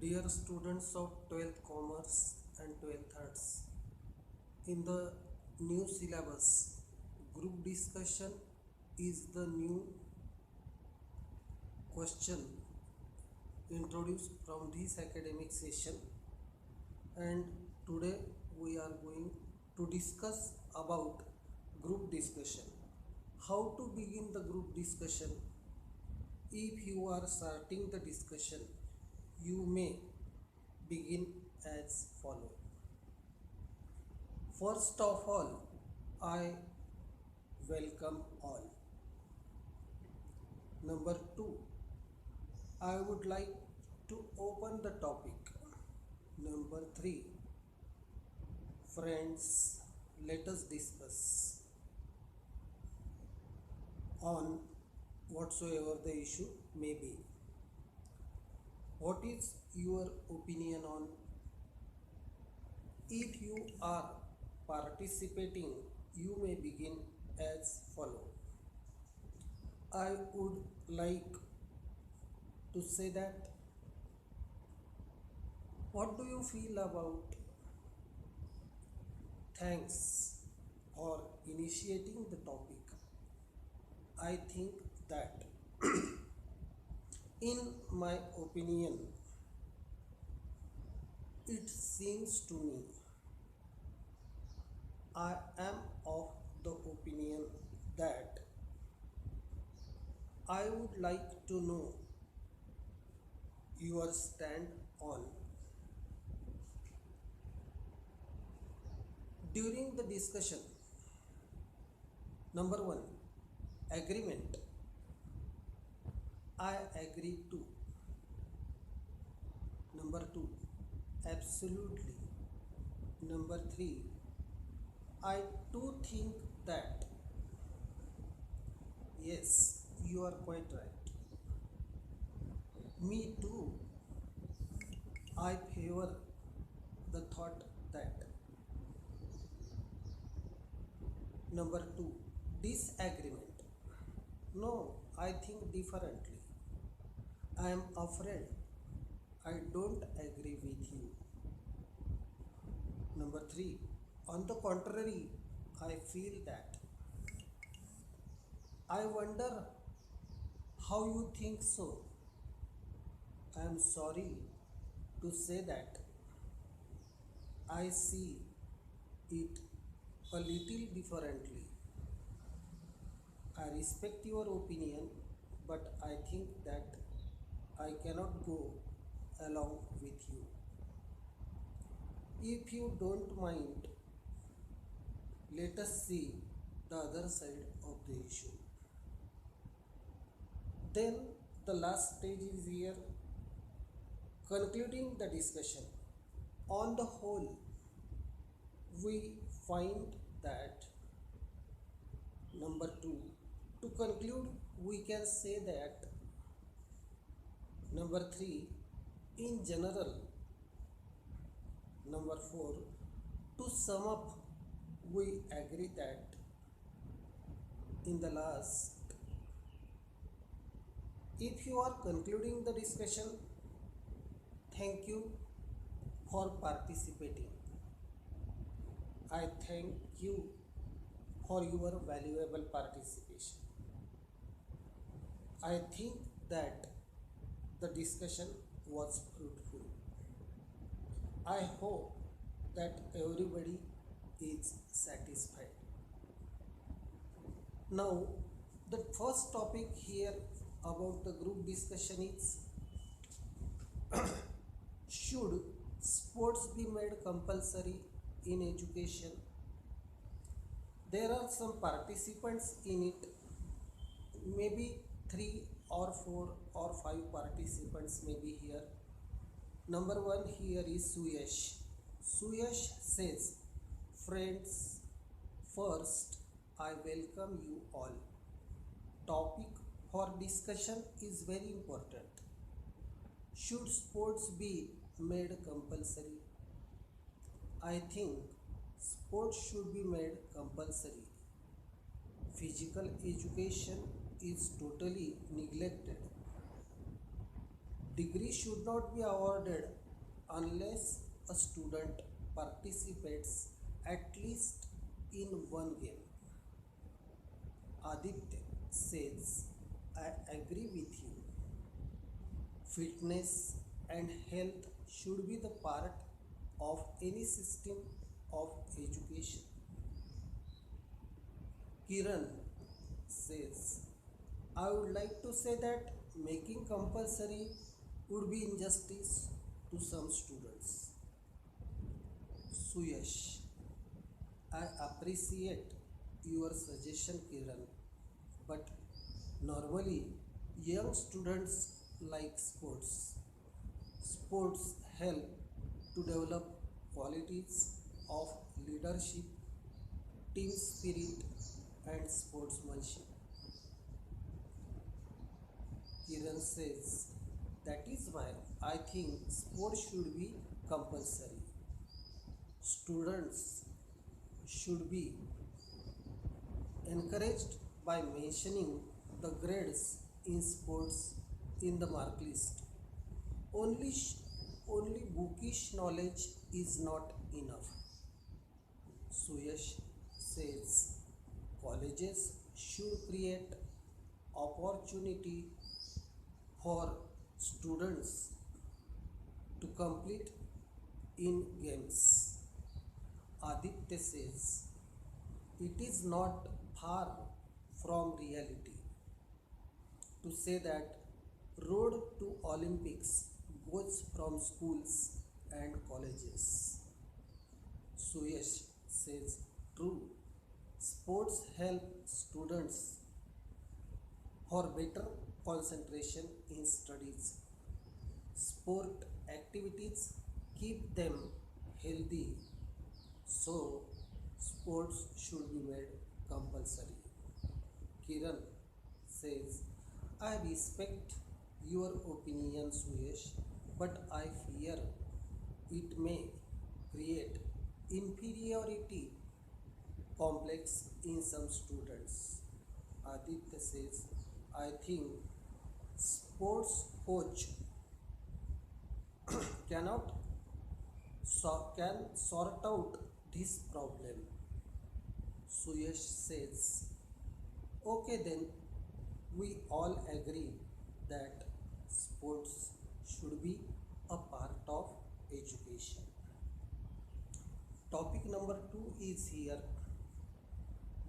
Dear students of 12th Commerce and 12th Arts, in the new syllabus, group discussion is the new question introduced from this academic session, and today we are going to discuss about group discussion. How to begin the group discussion? If you are starting the discussion, you may begin as follow. First of all, I welcome all. Number two, I would like to open the topic. Number three, friends, let us discuss on whatsoever the issue may be. What is your opinion on? If you are participating, you may begin as follow. I would like to say that what do you feel about? Thanks for initiating the topic. I think that in my opinion, it seems to me I am of the opinion that I would like to know your stand on. During the discussion, number one, agreement. I agree to. Number two, absolutely. Number three, I too think that. Yes, you are quite right. Me too. I favor the thought that. Number two, disagreement. No, I think differently. I am afraid. I don't agree with you. Number three, on the contrary, I feel that. I wonder how you think so. I am sorry to say that I see it a little differently. I respect your opinion, but I think that I cannot go along with you. If you don't mind, let us see the other side of the issue. Then the last stage is here, concluding the discussion. On the whole, we find that number two, to conclude, we can say that number three, in general, number four, to sum up, we agree that in the last, if you are concluding the discussion, thank you for participating. I thank you for your valuable participation. I think that the discussion was fruitful. I hope that everybody is satisfied. Now, the first topic here about the group discussion is should sports be made compulsory in education? There are some participants in it, maybe three or four or five participants may be here. Number one here is Suyash. Suyash says, friends, first I welcome you all. Topic for discussion is very important. Should sports be made compulsory? I think sports should be made compulsory. Physical education is totally neglected. Degree should not be awarded unless a student participates at least in one game. Aditya says, I agree with you. Fitness and health should be the part of any system of education. Kiran says, I would like to say that making compulsory would be injustice to some students. Suyash, I appreciate your suggestion, Kiran, but normally young students like sports. Sports help to develop qualities of leadership, team spirit, and sportsmanship. Kiran says, that is why I think sports should be compulsory. Students should be encouraged by mentioning the grades in sports in the mark list. Only, only bookish knowledge is not enough. Suyash says colleges should create opportunity for students to complete in games. Aditya says it is not far from reality to say that road to Olympics goes from schools and colleges. Suyash says true. Sports help students for better concentration in studies. Sport activities keep them healthy, so sports should be made compulsory. Kiran says, I respect your opinion, Suyesh, but I fear it may create inferiority complex in some students. Aditya says, I think sports coach cannot can sort out this problem. Suyesh says, okay then, we all agree that sports should be a part of education. Topic number 2 is here,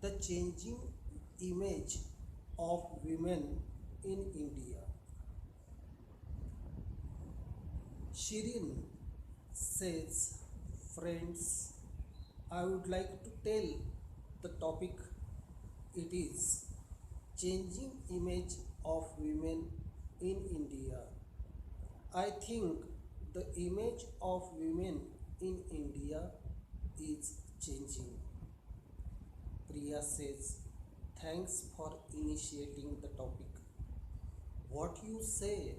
the changing image of women in India. Shirin says, friends, I would like to tell the topic it is changing image of women in India. I think the image of women in India is changing. Priya says, thanks for initiating the topic. What you say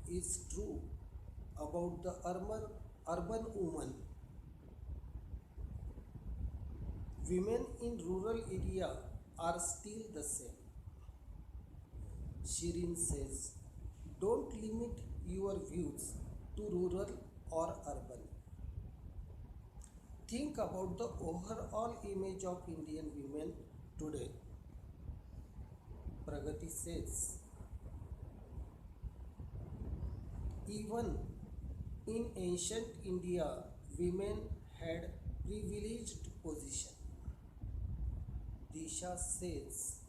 is true about the urban woman. Women in rural area are still the same. Shirin says, don't limit your views to rural or urban. Think about the overall image of Indian women today. Pragati says, even in ancient India, women had privileged position. Disha says,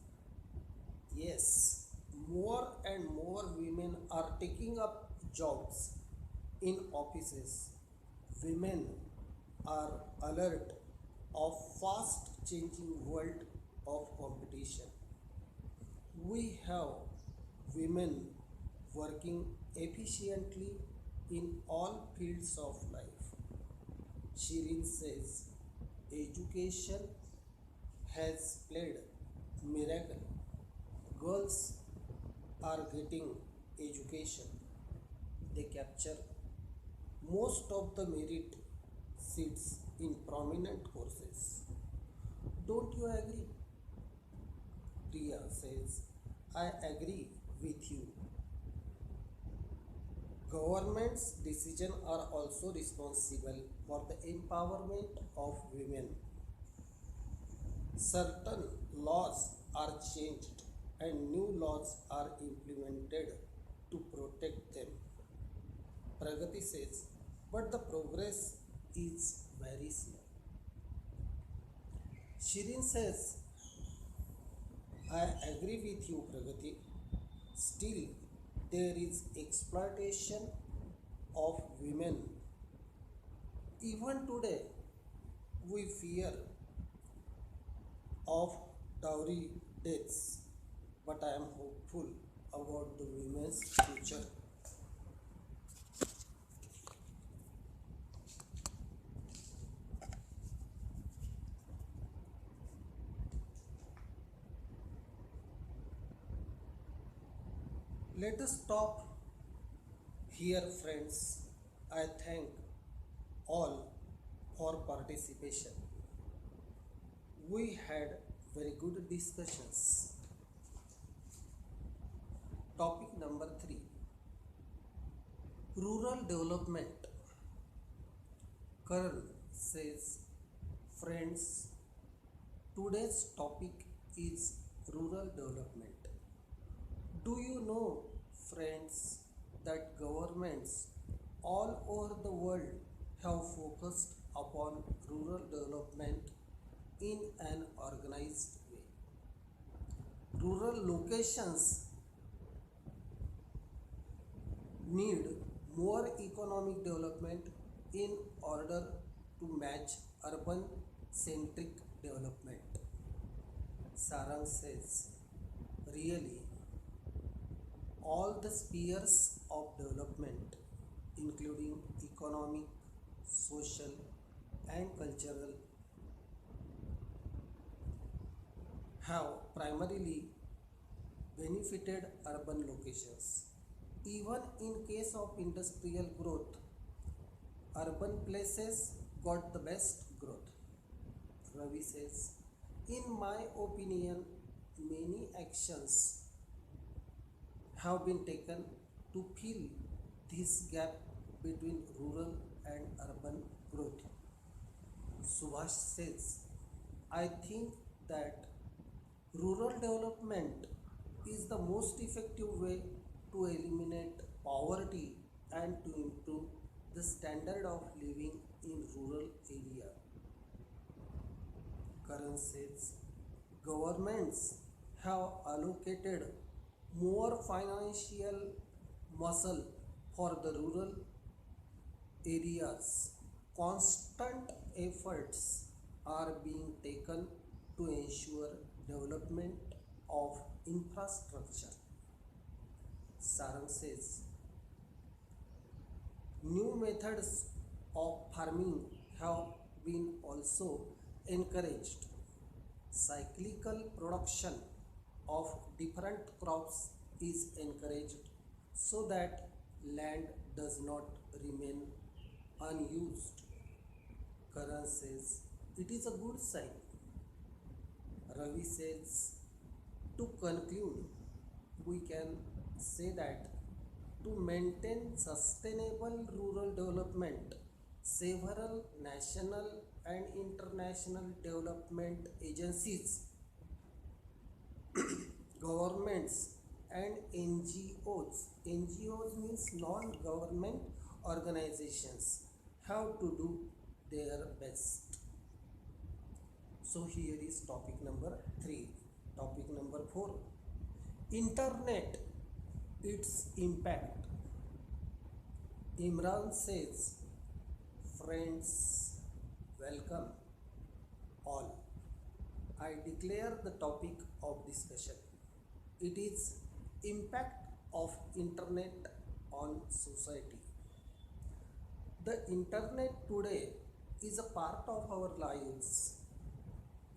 yes, more and more women are taking up jobs in offices. Women are alert of fast changing world of competition. We have women working efficiently in all fields of life. Shirin says, education has played miracle. Girls are getting education. They capture most of the merit seats in prominent courses. Don't you agree? Priya says, I agree with you. Government's decisions are also responsible for the empowerment of women. Certain laws are changed and new laws are implemented to protect them. Pragati says, but the progress is very slow. Shirin says, I agree with you, Pragati. Still, there is exploitation of women. Even today, we fear of dowry deaths, but I am hopeful about the women's future. Let us stop here, friends. I thank all for participation. We had very good discussions. Topic number 3, rural development. Karan says, friends, today's topic is rural development. Do you know, friends, that governments all over the world have focused upon rural development in an organized way? Rural locations need more economic development in order to match urban centric development. Sarang says, really, all the spheres of development, including economic, social, and cultural, have primarily benefited urban locations. Even in case of industrial growth, urban places got the best growth. Ravi says, in my opinion, many actions have been taken to fill this gap between rural and urban growth. Subhash says, I think that rural development is the most effective way to eliminate poverty and to improve the standard of living in rural area. Karan says, governments have allocated more financial muscle for the rural areas. Constant efforts are being taken to ensure development of infrastructure. Sarang says, new methods of farming have been also encouraged. Cyclical production of different crops is encouraged so that land does not remain unused. Karan says, it is a good sign. Ravi says, to conclude, we can say that to maintain sustainable rural development, several national and international development agencies, governments, and NGOs means non government organizations, have to do their best. So, here is topic number 3. Topic number 4, Internet, its impact. Imran says, friends, welcome all. I declare the topic of discussion. It is impact of internet on society. The internet today is a part of our lives.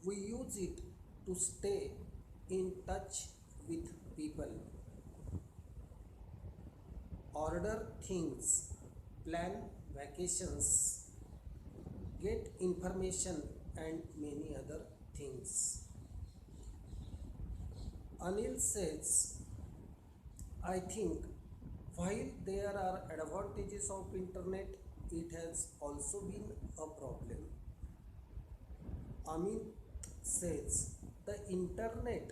We use it to stay in touch with people, order things, plan vacations, get information, and many other things. Anil says, I think While there are advantages of internet, it has also been a problem. Amit says the internet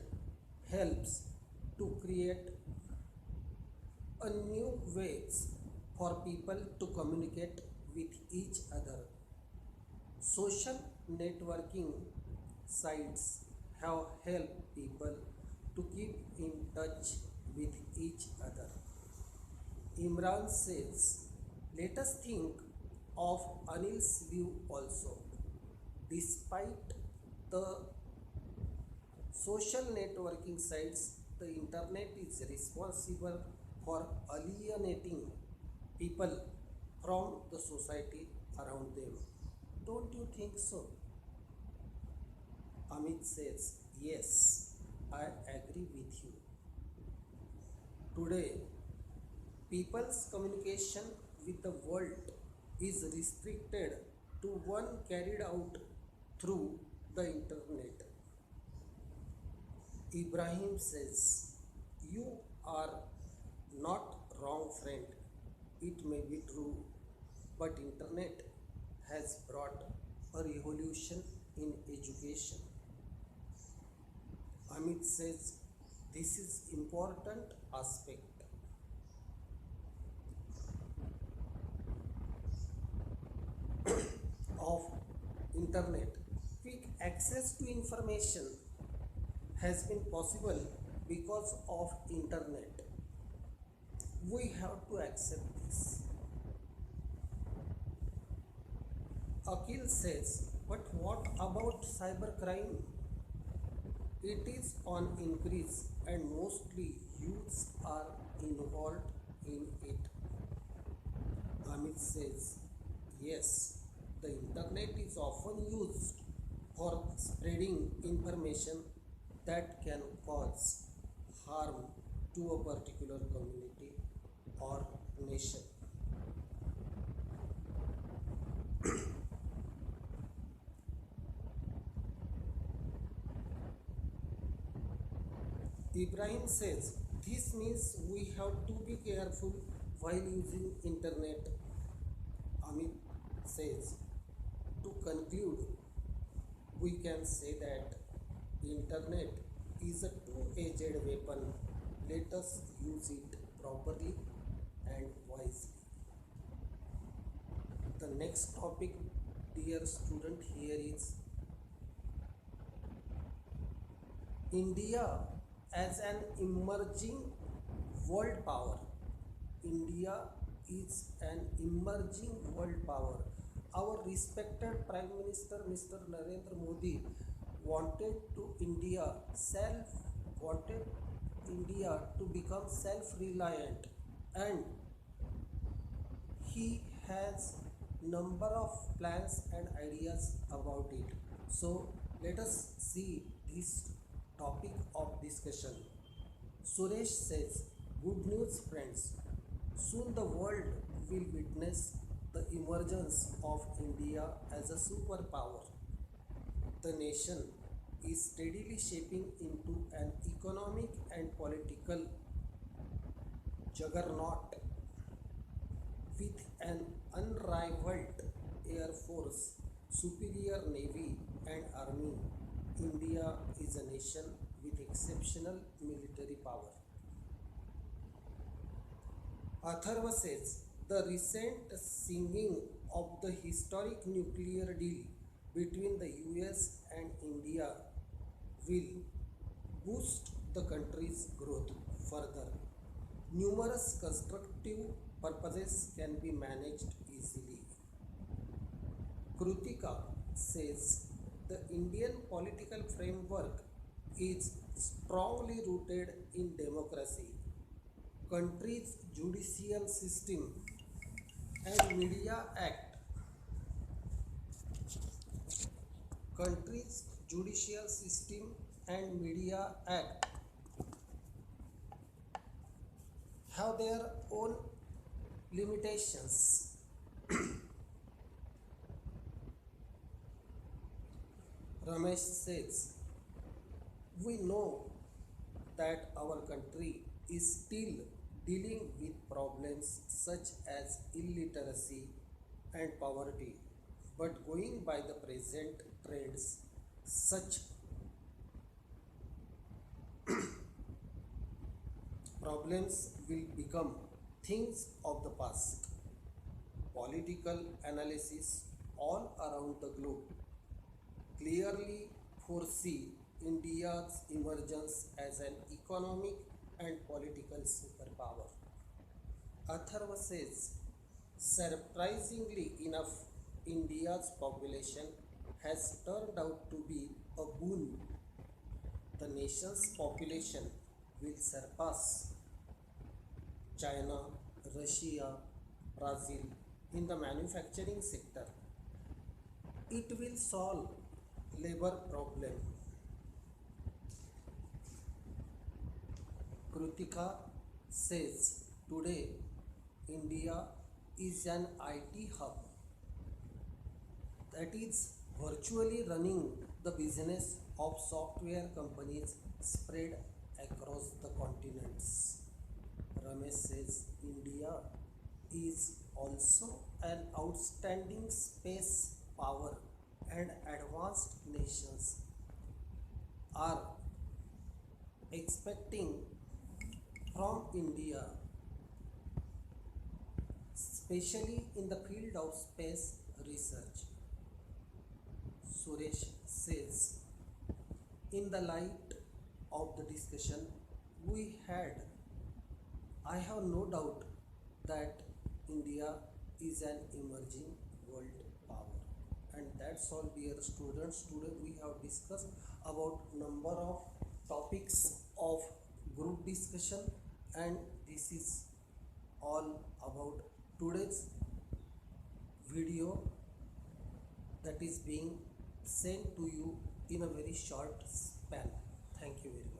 helps to create a new ways for people to communicate with each other. Social networking sites have helped people to keep in touch with each other. Imran says, let us think of Anil's view also. Despite the social networking sites, the internet is responsible for alienating people from the society around them. Don't you think so? Amit says, yes, I agree with you. Today, people's communication with the world is restricted to one carried out through the internet. Ibrahim says, you are not wrong friend. It may be true, but internet has brought a revolution in education. Amit says, this is important aspect of internet. Quick access to information has been possible because of internet. We have to accept this. Akil says, but what about cybercrime? It is on increase and mostly youths are involved in it. Amit says, yes, the internet is often used for spreading information that can cause harm to a particular community or nation. Ibrahim says this means we have to be careful while using internet. Amit says to conclude we can say that internet is a two-edged weapon. Let us use it properly and wisely. The next topic, dear student, here is India as an emerging world power. India is an emerging world power. Our respected Prime Minister Mr. Narendra Modi wanted to India self wanted India to become self-reliant, and he has number of plans and ideas about it. So let us see this topic of discussion. Suresh says, good news friends, soon the world will witness the emergence of India as a superpower. The nation is steadily shaping into an economic and political juggernaut with an unrivaled air force, superior navy and army. India is a nation with exceptional military power. Atharva says the recent signing of the historic nuclear deal between the US and India will boost the country's growth further. Numerous constructive purposes can be managed easily. Krutika says the Indian political framework is strongly rooted in democracy. Country's judicial system and Media Act. Country's judicial system and Media Act have their own limitations. Ramesh says, we know that our country is still dealing with problems such as illiteracy and poverty, but going by the present trends, such problems will become things of the past. Political analysis all around the globe clearly foresee India's emergence as an economic and political superpower. Atharva says, surprisingly enough, India's population has turned out to be a boon. The nation's population will surpass China, Russia, Brazil in the manufacturing sector. It will solve labor problem. Krutika says today India is an IT hub that is virtually running the business of software companies spread across the continents. Ramesh says India is also an outstanding space power and advanced nations are expecting from India, especially in the field of space research. Suresh says, in the light of the discussion we had, I have no doubt that India is an emerging world power. And that's all, dear students. Today we have discussed about number of topics of group discussion, and this is all about today's video that is being sent to you in a very short span. Thank you very much.